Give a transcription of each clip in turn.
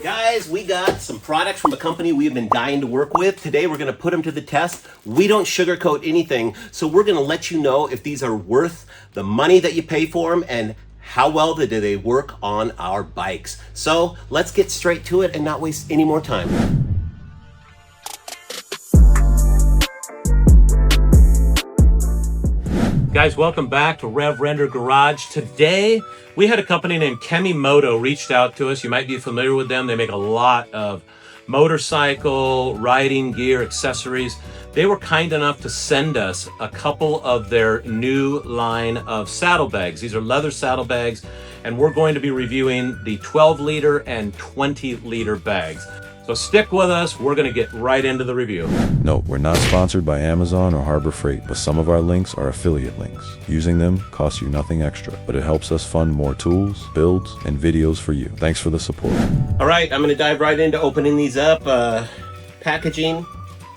Guys, we got some products from a company we've been dying to work with. Today we're going to put them to the test. We don't sugarcoat anything, so we're going to let you know if these are worth the money that you pay for them and how well do they work on our bikes. So let's get straight to it and not waste any more time. Guys, welcome back to Rev Render Garage. Today, we had a company named Kemimoto reached out to us. You might be familiar with them. They make a lot of motorcycle, riding gear, accessories. They were kind enough to send us a couple of their new line of saddlebags. These are leather saddlebags, and we're going to be reviewing the 12-liter and 20-liter bags. So stick with us, we're gonna get right into the review. Note, we're not sponsored by Amazon or Harbor Freight, but some of our links are affiliate links. Using them costs you nothing extra, but it helps us fund more tools, builds, and videos for you. Thanks for the support. All right, I'm gonna dive right into opening these up. Packaging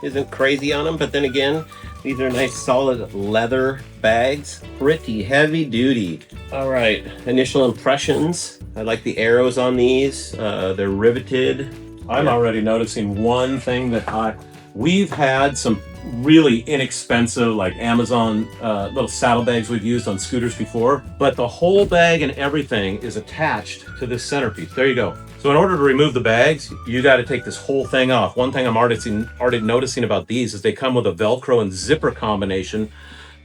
isn't crazy on them, but then again, these are nice solid leather bags, pretty heavy duty. All right, initial impressions. I like the arrows on these. They're riveted. I'm already noticing one thing that we've had some really inexpensive like Amazon little saddlebags we've used on scooters before, but the whole bag and everything is attached to this centerpiece. There you go. So in order to remove the bags, you got to take this whole thing off. One thing I'm already noticing about these is they come with a Velcro and zipper combination.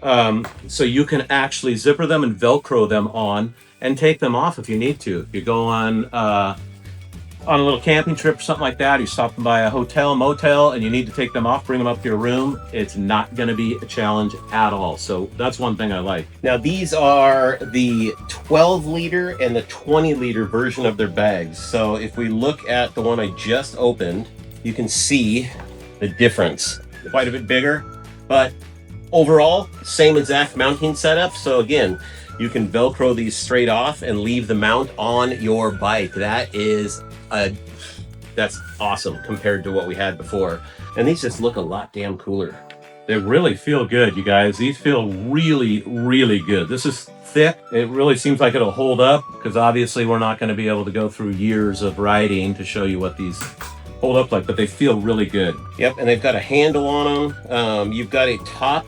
So you can actually zipper them and Velcro them on and take them off if you need to. If you go on a little camping trip or something like that, you're stopping by a hotel, motel, and you need to take them off, bring them up to your room, it's not going to be a challenge at all. So that's one thing I like. Now these are the 12-liter and the 20-liter version of their bags. So if we look at the one I just opened, you can see the difference. Quite a bit bigger, but overall, same exact mounting setup. So again, you can Velcro these straight off and leave the mount on your bike. That's awesome compared to what we had before. And these just look a lot damn cooler. They really feel good, you guys. These feel really, really good. This is thick. It really seems like it'll hold up because obviously we're not going to be able to go through years of riding to show you what these hold up like, but they feel really good. Yep, and they've got a handle on them. You've got a top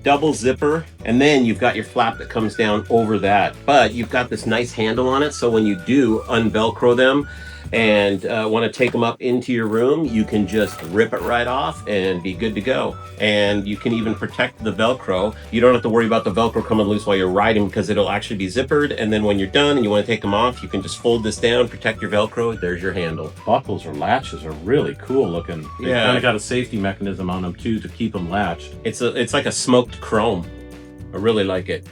double zipper, and then you've got your flap that comes down over that. But you've got this nice handle on it, so when you do unvelcro them and want to take them up into your room, you can just rip it right off and be good to go. And you can even protect the Velcro. You don't have to worry about the Velcro coming loose while you're riding because it'll actually be zippered. And then when you're done and you want to take them off, you can just fold this down, protect your Velcro. There's your handle. Buckles or latches are really cool looking. They've Yeah, kind of got a safety mechanism on them too to keep them latched. it's like a smoked chrome. I really like it.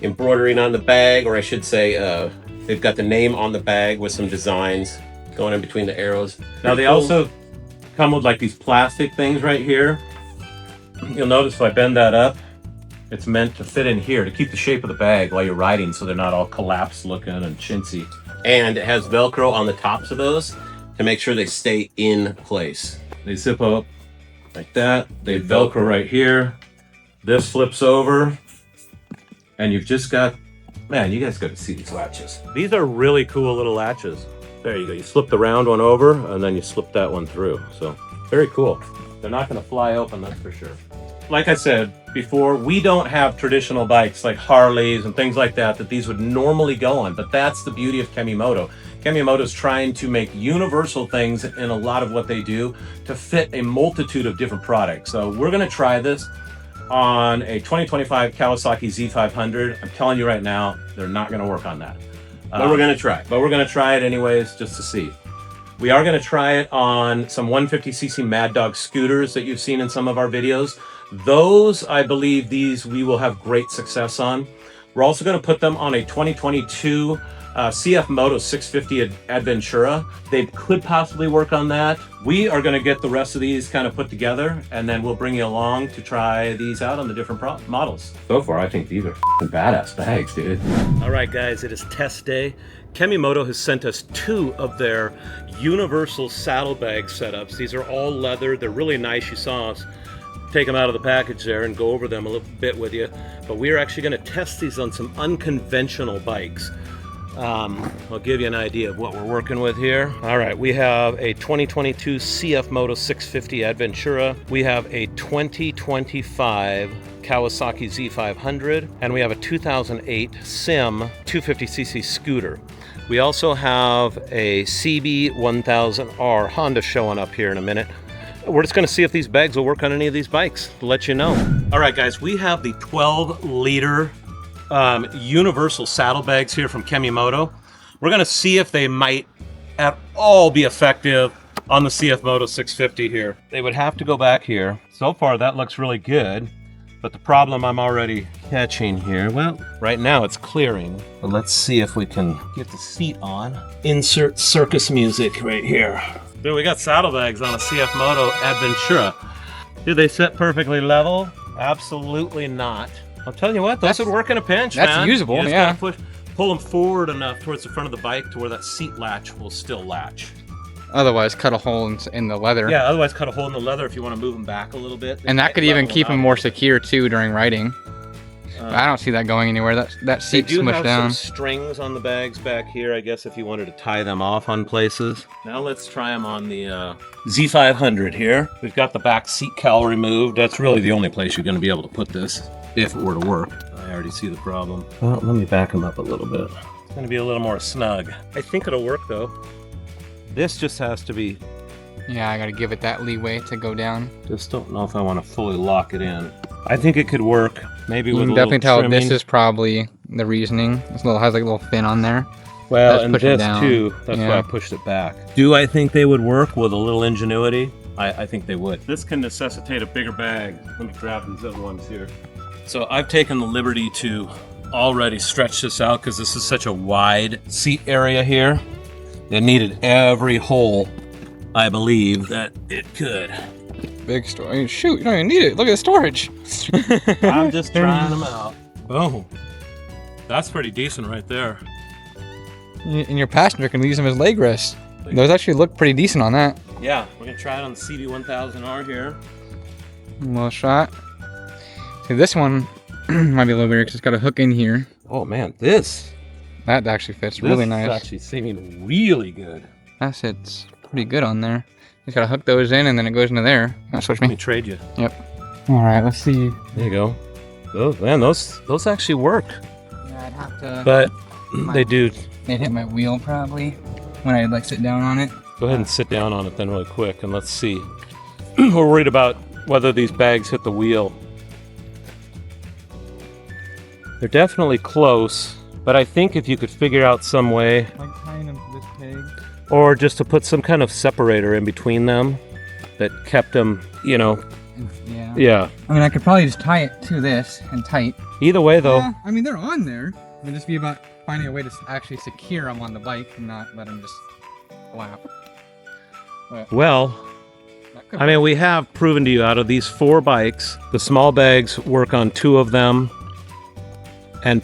Embroidering on the bag, or I should say, they've got the name on the bag with some designs going in between the arrows. Now they also come with like these plastic things right here. You'll notice if I bend that up, it's meant to fit in here to keep the shape of the bag while you're riding so they're not all collapsed looking and chintzy. And it has Velcro on the tops of those to make sure they stay in place. They zip up like that. They Velcro right here. This flips over and you've just got, man, you guys got to see these latches. These are really cool little latches. There you go. You slip the round one over and then you slip that one through. So very cool. They're not going to fly open, that's for sure. Like I said before, we don't have traditional bikes like Harleys and things like that these would normally go on, but that's the beauty of Kemimoto. Kemimoto is trying to make universal things in a lot of what they do to fit a multitude of different products. So we're going to try this on a 2025 Kawasaki Z500. I'm telling you right now, they're not going to work on that. But we're going to try. But we're going to try it anyways, just to see. We are going to try it on some 150cc Maddog scooters that you've seen in some of our videos. Those, I believe, we will have great success on. We're also going to put them on a 2022 CF Moto 650 Adventura. They could possibly work on that. We are going to get the rest of these kind of put together, and then we'll bring you along to try these out on the different models. So far, I think these are badass bags, dude. All right, guys, it is test day. Kemimoto has sent us 2 of their universal saddlebag setups. These are all leather. They're really nice. You saw us take them out of the package there and go over them a little bit with you. But we are actually going to test these on some unconventional bikes. I'll give you an idea of what we're working with here. All right, we have a 2022 Kemimoto 650 Adventura. We have a 2025 Kawasaki Z500, and we have a 2008 Sim 250cc scooter. We also have a CB1000R Honda showing up here in a minute. We're just going to see if these bags will work on any of these bikes. We'll let you know. All right, guys, we have the 12-liter universal saddlebags here from Kemimoto. We're going to see if they might at all be effective on the CF Moto 650 here. They would have to go back here. So far, that looks really good. But the problem I'm already catching here, well, right now it's clearing. But let's see if we can get the seat on. Insert circus music right here. Dude, we got saddlebags on a CF Moto Adventura. Do they sit perfectly level? Absolutely not. I'll tell you what, those would work in a pinch, man. That's usable, You just yeah. gotta pull them forward enough towards the front of the bike to where that seat latch will still latch. Otherwise, cut a hole in the leather. Yeah, otherwise cut a hole in the leather if you want to move them back a little bit. And that could even keep them more secure too during riding. I don't see that going anywhere. That seat's They do smushed have down. some strings on the bags back here, I guess, if you wanted to tie them off on places. Now let's try them on the Z500 here. We've got the back seat cowl removed. That's really the only place you're going to be able to put this if it were to work. I already see the problem. Well, let me back them up a little bit. It's going to be a little more snug. I think it'll work, though. This just has to be... Yeah, I gotta give it that leeway to go down. Just don't know if I want to fully lock it in. I think it could work. Maybe You with can a definitely little tell trimming. this is probably the reasoning. This little has like a little fin on there. Well, Let's and push it this down. too. That's why Yeah. I pushed it back. Do I think they would work with a little ingenuity? I think they would. This can necessitate a bigger bag. Let me grab these other ones here. So I've taken the liberty to already stretch this out because this is such a wide seat area here. It needed every hole, I believe, that it could. Big storage. Shoot, you don't even need it. Look at the storage. I'm just trying them out. Boom. That's pretty decent right there. And your passenger can use them as leg rests. Those actually look pretty decent on that. Yeah, we're gonna try it on the CB1000R here. Well shot. See, this one might be a little weird because it's got a hook in here. Oh man, this That actually fits really is nice. actually seeming really good. That sits pretty good on there. Just gotta hook those in and then it goes into there. That's what Let me me. trade you. Yep. All right, let's see. There you go. Those, man, those actually work. Yeah, I'd have to. But they do. They'd hit my wheel probably when I like sit down on it. Go ahead and sit down on it then really quick and let's see. We're worried about whether these bags hit the wheel. They're definitely close, but I think if you could figure out some way, Like tying them to this peg. or just to put some kind of separator in between them that kept them, you know, Yeah. yeah. I mean, I could probably just tie it to this and tight. Either way though, Yeah, I mean, they're on there. It would just be about finding a way to actually secure them on the bike and not let them just flap. well, That could I mean, we have proven to you out of these 4 bikes, the small bags work on 2 of them, and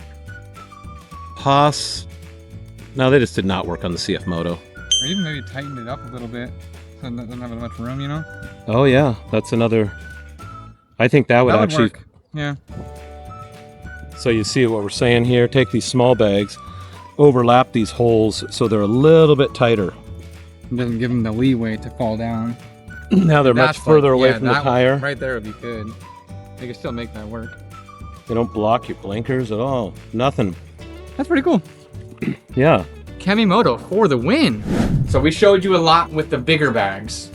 no, they just did not work on the CF Moto. Or even maybe tighten it up a little bit so it doesn't have as much room, you know? Oh yeah, that's another. I think that would actually. work. Yeah. So you see what we're saying here? Take these small bags, overlap these holes so they're a little bit tighter. It doesn't give them the leeway to fall down. Now they're much That's further like- away yeah, from the that tire. one right there would be good. They could still make that work. They don't block your blinkers at all. Nothing. That's pretty cool. Yeah. Kemimoto for the win. So we showed you a lot with the bigger bags,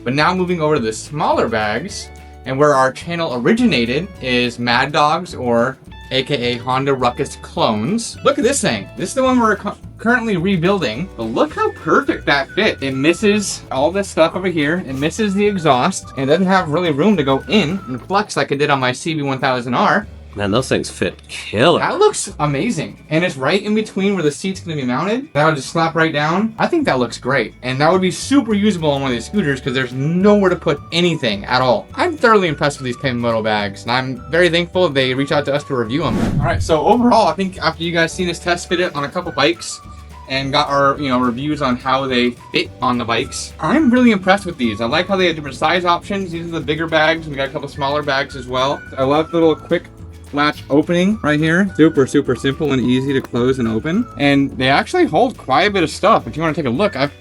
but now moving over to the smaller bags, and where our channel originated is Maddog's, or AKA Honda Ruckus clones. Look at this thing. This is the one we're currently rebuilding, but look how perfect that fit. It misses all this stuff over here. It misses the exhaust, and it doesn't have really room to go in and flex like it did on my CB1000R. Man, those things fit killer. That looks amazing. And it's right in between where the seat's gonna be mounted. That would just slap right down. I think that looks great. And that would be super usable on one of these scooters because there's nowhere to put anything at all. I'm thoroughly impressed with these Kemimoto bags, and I'm very thankful they reached out to us to review them. All right, so overall, I think after you guys seen us test fit it on a couple bikes and got our reviews on how they fit on the bikes, I'm really impressed with these. I like how they have different size options. These are the bigger bags. We got a couple smaller bags as well. I love the little quick latch opening right here. Super, super simple and easy to close and open. And they actually hold quite a bit of stuff. If you want to take a look, I've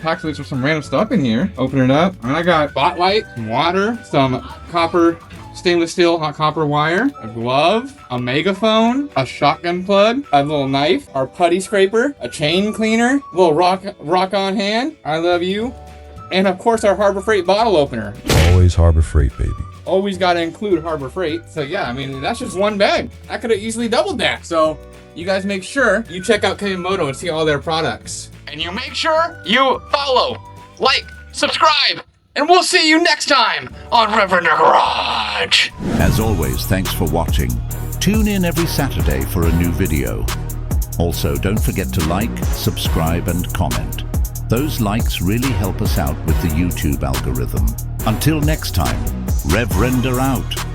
packed some random stuff in here. Open it up. And I got spotlight, some water, some copper, stainless steel, not copper wire, a glove, a megaphone, a shotgun plug, a little knife, our putty scraper, a chain cleaner, a little rock on hand, I love you, and of course our Harbor Freight bottle opener. Always Harbor Freight, baby. Always got to include Harbor Freight. So yeah, I mean, that's just one bag. I could have easily doubled that. So you guys make sure you check out Kemimoto and see all their products. And you make sure you follow, like, subscribe, and we'll see you next time on Reverend Garage. As always, thanks for watching. Tune in every Saturday for a new video. Also, don't forget to like, subscribe, and comment. Those likes really help us out with the YouTube algorithm. Until next time, Reverend out.